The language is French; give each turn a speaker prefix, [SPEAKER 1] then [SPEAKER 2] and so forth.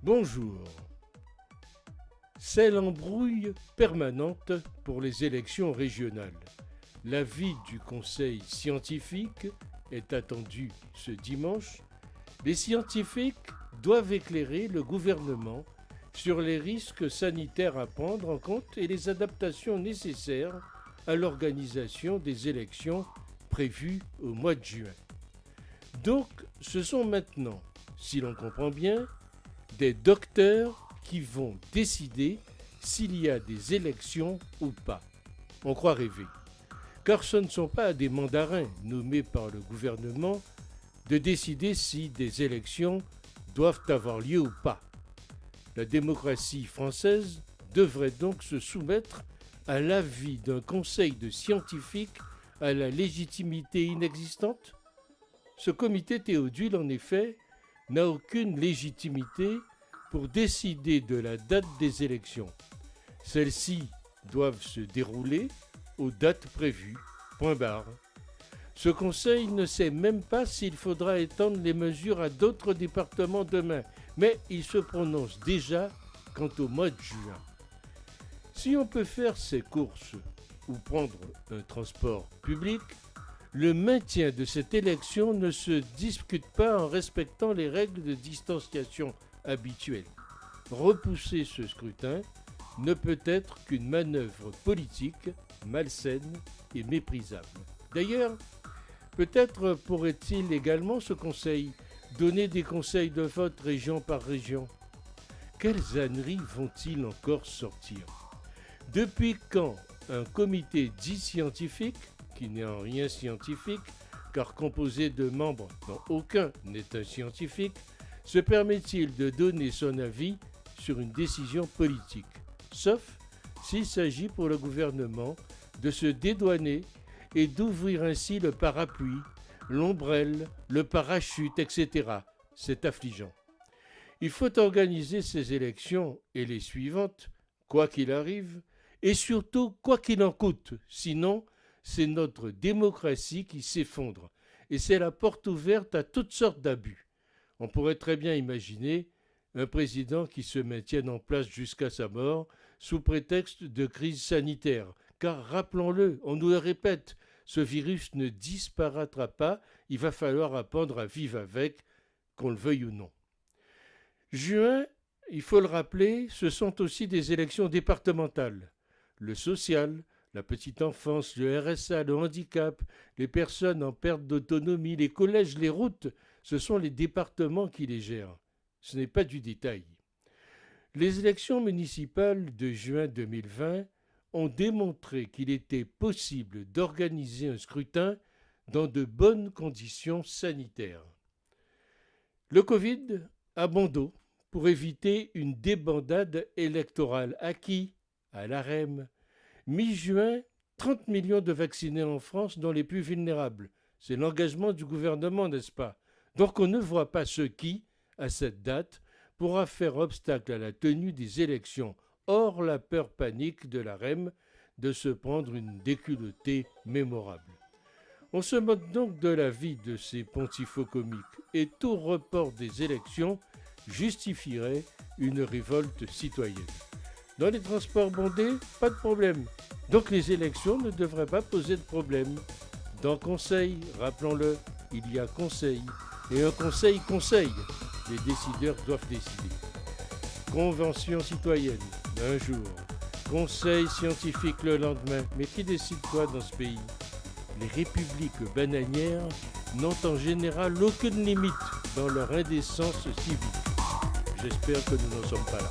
[SPEAKER 1] Bonjour. C'est l'embrouille permanente pour les élections régionales. L'avis du Conseil scientifique est attendu ce dimanche. Les scientifiques doivent éclairer le gouvernement sur les risques sanitaires à prendre en compte et les adaptations nécessaires à l'organisation des élections prévues au mois de juin. Donc, ce sont maintenant, si l'on comprend bien, des docteurs qui vont décider s'il y a des élections ou pas. On croit rêver. Car ce ne sont pas des mandarins nommés par le gouvernement de décider si des élections doivent avoir lieu ou pas. La démocratie française devrait donc se soumettre à l'avis d'un conseil de scientifiques à la légitimité inexistante. Ce comité Théodule, en effet, n'a aucune légitimité pour décider de la date des élections. Celles-ci doivent se dérouler aux dates prévues. Point barre. Ce conseil ne sait même pas s'il faudra étendre les mesures à d'autres départements demain, mais il se prononce déjà quant au mois de juin. Si on peut faire ses courses ou prendre un transport public, le maintien de cette élection ne se discute pas en respectant les règles de distanciation habituelles. Repousser ce scrutin ne peut être qu'une manœuvre politique malsaine et méprisable. D'ailleurs, peut-être pourrait-il également, ce conseil, donner des conseils de vote région par région. Quelles âneries vont-ils encore sortir ? Depuis quand un comité dit scientifique, qui n'est en rien scientifique, car composé de membres dont aucun n'est un scientifique, se permet-il de donner son avis sur une décision politique, sauf s'il s'agit pour le gouvernement de se dédouaner et d'ouvrir ainsi le parapluie, l'ombrelle, le parachute, etc. C'est affligeant. Il faut organiser ces élections et les suivantes, quoi qu'il arrive, et surtout quoi qu'il en coûte, sinon c'est notre démocratie qui s'effondre, et c'est la porte ouverte à toutes sortes d'abus. On pourrait très bien imaginer un président qui se maintienne en place jusqu'à sa mort sous prétexte de crise sanitaire, car rappelons-le, on nous le répète, ce virus ne disparaîtra pas, il va falloir apprendre à vivre avec, qu'on le veuille ou non. Juin, il faut le rappeler, ce sont aussi des élections départementales. Le social, la petite enfance, le RSA, le handicap, les personnes en perte d'autonomie, les collèges, les routes, ce sont les départements qui les gèrent. Ce n'est pas du détail. Les élections municipales de juin 2020 ont démontré qu'il était possible d'organiser un scrutin dans de bonnes conditions sanitaires. Le Covid a bon dos pour éviter une débandade électorale. À qui ? À l'AREM. Mi-juin, 30 millions de vaccinés en France, dont les plus vulnérables. C'est l'engagement du gouvernement, n'est-ce pas ? Donc on ne voit pas ce qui, à cette date, pourra faire obstacle à la tenue des élections. Hors la peur panique de l'AREM de se prendre une déculottée mémorable. On se moque donc de la vie de ces pontifaux comiques, et tout report des élections justifierait une révolte citoyenne. Dans les transports bondés, pas de problème. Donc les élections ne devraient pas poser de problème. Dans Conseil, rappelons-le, il y a Conseil. Et un Conseil conseille. Les décideurs doivent décider. Convention citoyenne, un jour. Conseil scientifique le lendemain. Mais qui décide quoi dans ce pays ? Les républiques bananières n'ont en général aucune limite dans leur indécence civique. J'espère que nous n'en sommes pas là.